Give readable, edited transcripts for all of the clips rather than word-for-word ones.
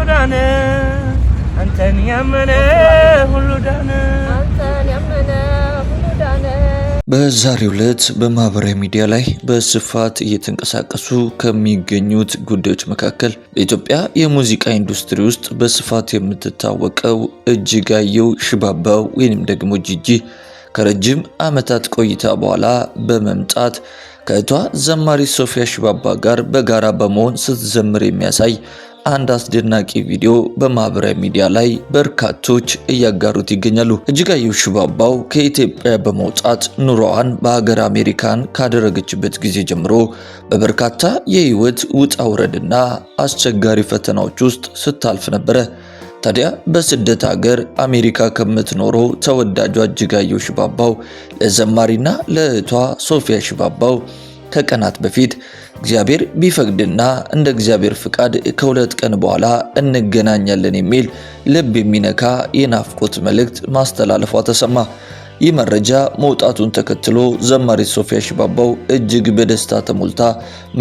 ዳነ አንተን ያመነ ሁሉ ዳነ አንተን ያመነ ሁሉ ዳነ። በዛሬው ዕለት በማህበራዊ ሚዲያ ላይ በስፋት እየተንቀሳቀሱ ከሚገኙት ጉዳዮች መካከል በኢትዮጵያ የሙዚቃ ኢንዱስትሪ ውስጥ በስፋት የምትታወቀው እጅጋየሁ ሽባባው ወይንም ደግሞ ጂጂ ከረጅም ዓመታት ቆይታ በኋላ በመምጣት ከእቷ ዘማሪ ሶፊያ ሽባባ ጋር በጋራ በመሆን ስትዘምር የሚያሳይ አንድ አስደናቂ ቪዲዮ በማህበራዊ ሚዲያ ላይ በርካቶች እያጋሩት ይገኛሉ። እጅጋየሁ ሽባባው ከኢትዮጵያ በመውጣት ኑሮዋን በሀገር አሜሪካን ካደረገችበት ጊዜ ጀምሮ በበርካታ የህይወት ውጣ ውረድና አስቸጋሪ ፈተናዎች ውስጥ ስታልፍ ነበረ። ታዲያ በስደት ሀገር አሜሪካ ከምትኖረው ተወዳጇ እጅጋየሁ ሽባባው ለዘማሪና ለእህቷ ሶፊያ ሽባባው ከቀናት በፊት እግዚአብሔር ቢፈቅድና እንደ እግዚአብሔር ፍቃድ ከሁለት ቀን በኋላ እንገናኛለን የሚል ልብ የሚነካ የናፍቆት መልእክት ማስተላለፏ ተሰማ። ይህ መረጃ መውጣቱን ተከትሎ ዘማሪት ሶፊያ ሽባባው እጅግ በደስታ ተሞልታ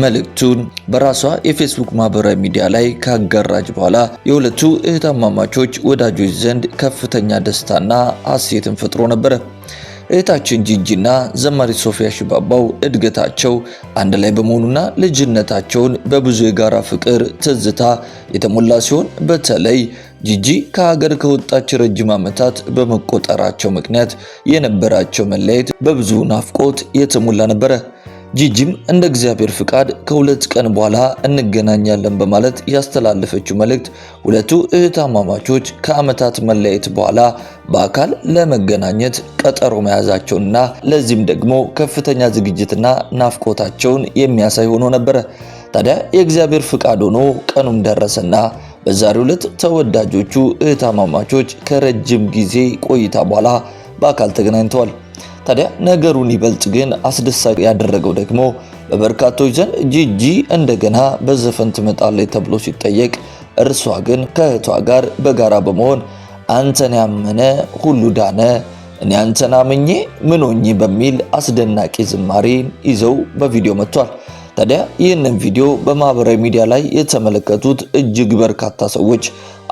መልእክቱን በራሷ የፌስቡክ ማህበራዊ ሚዲያ ላይ ካጋራች በኋላ የሁለቱ እህታማማቾች ወዳጆች ዘንድ ከፍተኛ ደስታና ሐሴትን ፈጥሮ ነበር። እህታችን ጂጂና ዘማሪት ሶፊያ ሽባባው እድገታቸው አንድ ላይ በመሆኑና ልጅነታቸውን በብዙ የጋራ ፍቅር ትዝታ የተሞላ ሲሆን በተለይ ጂጂ ከሀገር ከወጣች ረጅም ዓመታት በመቆጠራቸው ምክንያት የነበራቸው መለያየት በብዙ ናፍቆት የተሞላ ነበረ። ጂጂም እንደ እግዚአብሔር ፍቃድ ከሁለት ቀን በኋላ እንገናኛለን በማለት ያስተላለፈችው መልእክት ሁለቱ እህታማማቾች ከዓመታት መለያየት በኋላ በአካል ለመገናኘት ቀጠሮ መያዛቸውንና ለዚህም ደግሞ ከፍተኛ ዝግጅትና ናፍቆታቸውን የሚያሳይ ሆኖ ነበረ። ታዲያ የእግዚአብሔር ፍቃድ ሆኖ ቀኑም ደረሰና በዛሬው ዕለት ተወዳጆቹ እህታማማቾች ከረጅም ጊዜ ቆይታ በኋላ በአካል ተገናኝተዋል። ታዲያ ነገሩን ይበልጥ ግን አስደሳች ያደረገው ደግሞ በበርካቶች ዘንድ ጂጂ እንደገና በዘፈን ትመጣለች ተብሎ ሲጠየቅ፣ እርሷ ግን ከእህቷ ጋር በጋራ በመሆን አንተን ያመነ ሁሉ ዳነ፣ እኔ አንተን አምኜ ምን ሆኜ በሚል አስደናቂ ዝማሬን ይዘው በቪዲዮ መጥቷል። ታዲያ ይህንን ቪዲዮ በማህበራዊ ሚዲያ ላይ የተመለከቱት እጅግ በርካታ ሰዎች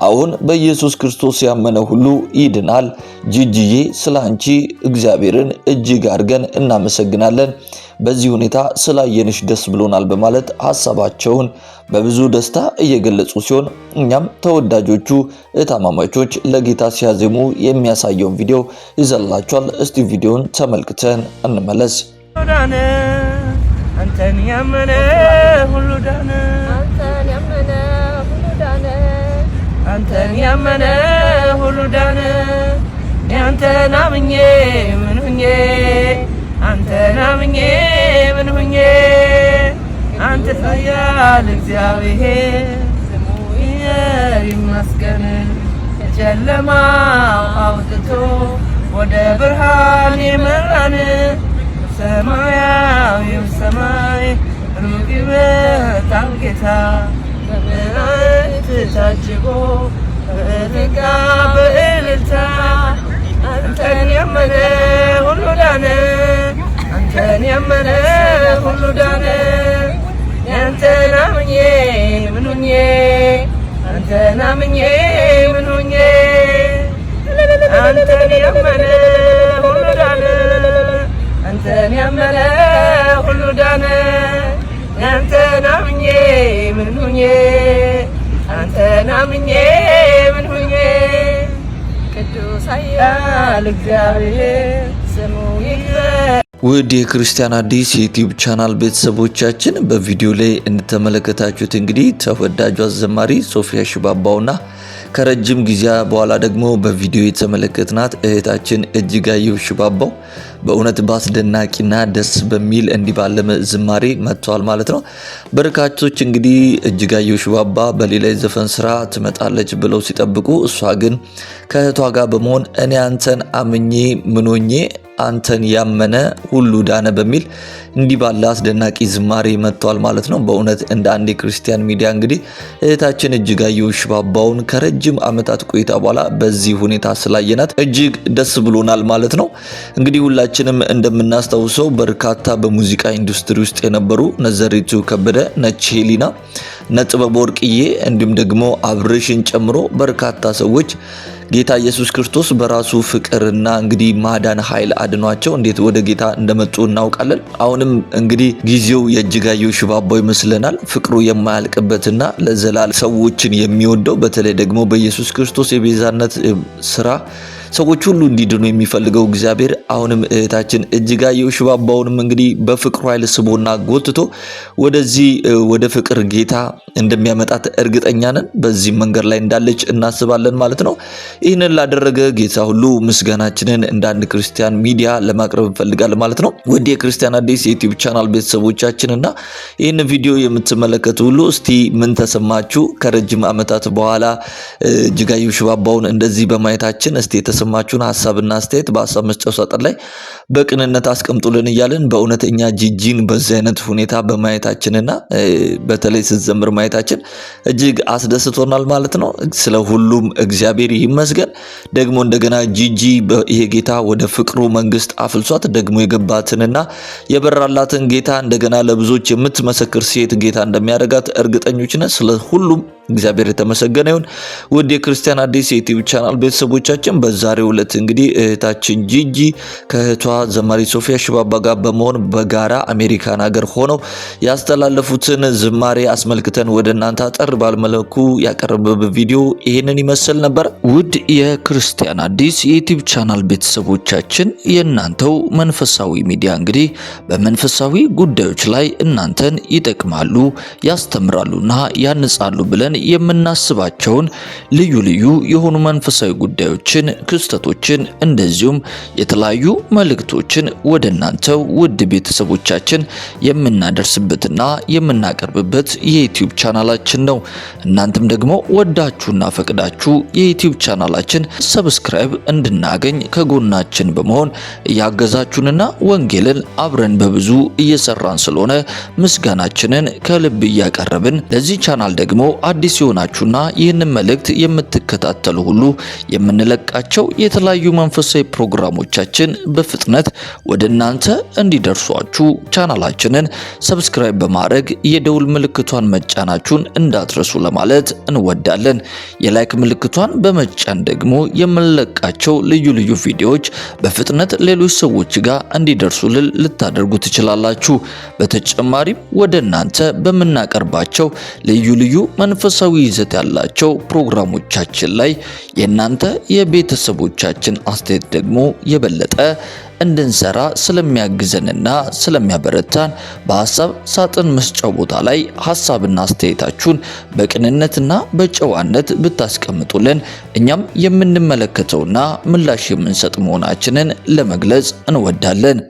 አሁን በኢየሱስ ክርስቶስ ያመነ ሁሉ ይድናል፣ ጂጂዬ ስላንቺ እግዚአብሔርን እጅግ አድርገን እናመሰግናለን፣ በዚህ ሁኔታ ስላየንሽ ደስ ብሎናል በማለት ሐሳባቸውን በብዙ ደስታ እየገለጹ ሲሆን እኛም ተወዳጆቹ እህታማማቾች ለጌታ ሲያዜሙ የሚያሳየውን ቪዲዮ ይዘላችኋል። እስቲ ቪዲዮን ተመልክተን እንመለስ። አንተን ያመነ ሁሉ ዳነ አንተን ያመነ ሁሉ ዳነ አንተን ያመነ ሁሉ ዳነ አንተን አምኜ ምን ሆኜ አንተን አምኜ ምን ሆኜ አንተ ኃያል እግዚአብሔር ስሙ ይመስገን ጨለማው አውጥቶ ወደ ብርሃን የመራን ሰማያዊው ሰማይ ሩቅ ይመጣል ጌታ በመላእክት ታጅቦ በእልልታ በእልልታ አንተን ያመነ ሁሉ ዳነ አንተን ያመነ ሁሉ ዳነ አንተን አምኜ ምን ሆኜ አንተን አምኜ ምን ሆኜ አንተን ያመነ ሁሉ ዳነ አንተን ያመነ ሁሉ ዳነ አንተን አምኜ ምን ሆኜ አንተን አምኜ ምን ሆኜ ቅዱስ ኃያል እግዚአብሔር ስሙ ይክበር። ውድ የክርስቲያን አዲስ የዩቲዩብ ቻናል ቤተሰቦቻችን በቪዲዮ ላይ እንደተመለከታችሁት እንግዲህ ተወዳጇ ዘማሪ ሶፊያ ሽባባውና ከረጅም ጊዜ በኋላ ደግሞ በቪዲዮ የተመለከትናት እህታችን እጅጋየሁ ሽባባው በእውነት በአስደናቂና ደስ በሚል እንዲህ ባለ ዝማሬ መጥተዋል ማለት ነው። በርካቶች እንግዲህ እጅጋየሁ ሽባባ በሌላ የዘፈን ስራ ትመጣለች ብለው ሲጠብቁ፣ እሷ ግን ከእህቷ ጋር በመሆን እኔ አንተን አምኜ ምን ሆኜ አንተን ያመነ ሁሉ ዳነ በሚል እንዲህ ባለ አስደናቂ ዝማሬ መጥቷል ማለት ነው። በእውነት እንደ አንድ የክርስቲያን ሚዲያ እንግዲህ እህታችን እጅጋየሁ ሽባባውን ከረጅም ዓመታት ቆይታ በኋላ በዚህ ሁኔታ ስላየናት እጅግ ደስ ብሎናል ማለት ነው። እንግዲህ ሁላችንም እንደምናስታውሰው በርካታ በሙዚቃ ኢንዱስትሪ ውስጥ የነበሩ ነዘሪቱ ከበደ፣ ነች ሄሊና፣ ነጥበብ ወርቅዬ እንዲሁም ደግሞ አብርሽን ጨምሮ በርካታ ሰዎች ጌታ ኢየሱስ ክርስቶስ በራሱ ፍቅርና እንግዲህ ማዳን ኃይል አድኗቸው እንዴት ወደ ጌታ እንደመጡ እናውቃለን። አሁንም እንግዲህ ጊዜው የእጅጋየሁ ሽባባው ይመስለናል። ፍቅሩ የማያልቅበትና ለዘላለም ሰዎችን የሚወደው በተለይ ደግሞ በኢየሱስ ክርስቶስ የቤዛነት ስራ ሰዎች ሁሉ እንዲድኑ የሚፈልገው እግዚአብሔር አሁንም እህታችን እጅጋየሁ ሽባባውንም እንግዲህ በፍቅሩ ኃይል ስቦና ጎትቶ ወደዚህ ወደ ፍቅር ጌታ እንደሚያመጣት እርግጠኛ ነን። በዚህ መንገድ ላይ እንዳለች እናስባለን ማለት ነው። ይህንን ላደረገ ጌታ ሁሉ ምስጋናችንን እንደ አንድ ክርስቲያን ሚዲያ ለማቅረብ እንፈልጋለን ማለት ነው። ወደ የክርስቲያን አዲስ የዩቲዩብ ቻናል ቤተሰቦቻችንና ይህን ቪዲዮ የምትመለከቱ ሁሉ እስቲ ምን ተሰማችሁ? ከረጅም ዓመታት በኋላ እጅጋየሁ ሽባባውን እንደዚህ በማየታችን እስቲ የተሰማችሁን ሐሳብና አስተያየት በሐሳብ መስጫው ሳጥን ላይ በቅንነት አስቀምጡልን እያልን በእውነተኛ ጂጂን በዚህ አይነት ሁኔታ በማየታችንና በተለይ ስትዘምር ማየታችን እጅግ አስደስቶናል ማለት ነው። ስለ ሁሉም እግዚአብሔር ይመስገን። ደግሞ እንደገና ጂጂ ይሄ ጌታ ወደ ፍቅሩ መንግስት አፍልሷት ደግሞ የገባትንና የበራላትን ጌታ እንደገና ለብዙዎች የምትመሰክር ሴት ጌታ እንደሚያደርጋት እርግጠኞች ነን። ስለ ሁሉም እግዚአብሔር የተመሰገነ ይሁን። ውድ የክርስቲያን አዲስ የዩቲዩብ ቻናል ቤተሰቦቻችን በዛሬው ዕለት እንግዲህ እህታችን ጂጂ ከእህቷ ዘማሪ ሶፊያ ሽባባ ጋር በመሆን በጋራ አሜሪካን ሀገር ሆነው ያስተላለፉትን ዝማሬ አስመልክተን ወደ እናንተ አጠር ባልመለኩ ያቀረበው ቪዲዮ ይሄንን ይመስል ነበር። ውድ የክርስቲያን አዲስ የዩቲዩብ ቻናል ቤተሰቦቻችን የእናንተው መንፈሳዊ ሚዲያ እንግዲህ በመንፈሳዊ ጉዳዮች ላይ እናንተን ይጠቅማሉ፣ ያስተምራሉና ያንጻሉ ብለን የምናስባቸውን ልዩ ልዩ የሆኑ መንፈሳዊ ጉዳዮችን፣ ክስተቶችን እንደዚሁም የተለያዩ መልእክቶችን ወደ እናንተው ውድ ቤተሰቦቻችን የምናደርስበትና የምናቀርብበት የዩቲዩብ ቻናላችን ነው። እናንተም ደግሞ ወዳችሁና ፈቅዳችሁ የዩቲዩብ ቻናላችን ሰብስክራይብ እንድናገኝ ከጎናችን በመሆን እያገዛችሁንና ወንጌልን አብረን በብዙ እየሰራን ስለሆነ ምስጋናችንን ከልብ እያቀረብን ለዚህ ቻናል ደግሞ አዲስ የሆናችሁና ይህንን መልእክት የምትከታተሉ ሁሉ የምንለቃቸው የተለያዩ መንፈሳዊ ፕሮግራሞቻችን በፍጥነት ወደ እናንተ እንዲደርሷችሁ ቻናላችንን ሰብስክራይብ በማድረግ የደውል ምልክቷን መጫናችሁን እንዳትረሱ ለማለት እንወዳለን። የላይክ ምልክቷን በመጫን ደግሞ የምንለቃቸው ልዩ ልዩ ቪዲዮዎች በፍጥነት ሌሎች ሰዎች ጋር እንዲደርሱልን ልታደርጉ ትችላላችሁ። በተጨማሪም ወደ እናንተ በምናቀርባቸው ልዩ ልዩ መንፈሳዊ ይዘት ያላቸው ፕሮግራሞቻችን ላይ የእናንተ የቤተሰቦቻችን አስተያየት ደግሞ የበለጠ እንድንሰራ ስለሚያግዘንና ስለሚያበረታን በሐሳብ ሳጥን መስጫው ቦታ ላይ ሐሳብና አስተያየታችሁን በቅንነትና በጨዋነት ብታስቀምጡልን እኛም የምንመለከተውና ምላሽ የምንሰጥ መሆናችንን ለመግለጽ እንወዳለን።